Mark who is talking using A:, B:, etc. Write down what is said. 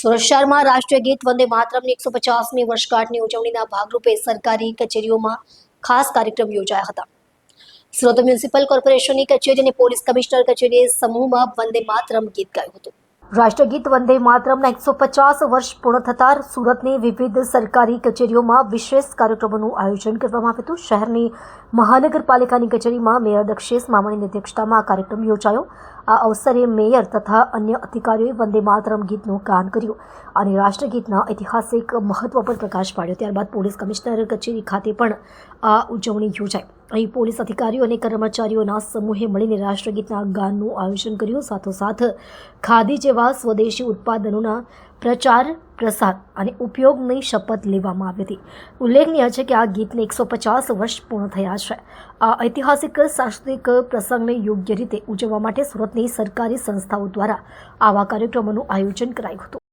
A: સુરત શહેરમાં રાષ્ટ્રીય ગીત વંદે માતરમની 150મી વર્ષગાંઠની ઉજવણીના ભાગરૂપે સરકારી કચેરીઓમાં ખાસ કાર્યક્રમ યોજાયા હતા। સુરત મ્યુનિસિપલ કોર્પોરેશનની કચેરી અને પોલીસ કમિશનર કચેરીએ સમૂહમાં વંદે માતરમ ગીત ગાયું હતું। રાષ્ટ્રીય ગીત વંદે માતરમના 150 વર્ષ પૂર્ણ થતાં સુરતની વિવિધ સરકારી કચેરીઓમાં વિશેષ કાર્યક્રમોનું આયોજન કરવામાં આવ્યું હતું। શહેરની મહાનગરપાલિકાની કચેરીમાં મેયર દક્ષેશ મામણીની અધ્યક્ષતામાં આ કાર્યક્રમ યોજાયો। આ અવસરે મેયર તથા અન્ય અધિકારીઓએ વંદે માતરમ ગીતનું ગાન કર્યું અને રાષ્ટ્રગીતના ઐતિહાસિક મહત્વ પર પ્રકાશ પાડ્યો। ત્યારબાદ પોલીસ કમિશનર કચેરી ખાતે પણ આ ઉજવણી યોજાઈ। અહીં પોલીસ અધિકારીઓ અને કર્મચારીઓના સમૂહે મળીને રાષ્ટ્રગીતના ગાનનું આયોજન કર્યું। સાથોસાથ ખાદી જેવા સ્વદેશી ઉત્પાદનોના પ્રચાર પ્રસાર અને ઉપયોગની શપથ લેવામાં આવી હતી। ઉલ્લેખનીય છે કે આ ગીતને 150 વર્ષ પૂર્ણ થયા છે। આ ઐતિહાસિક સાંસ્કૃતિક પ્રસંગને યોગ્ય રીતે ઉજવવા માટે સુરતની સરકારી સંસ્થાઓ દ્વારા આવા કાર્યક્રમોનું આયોજન કરાયું હતું।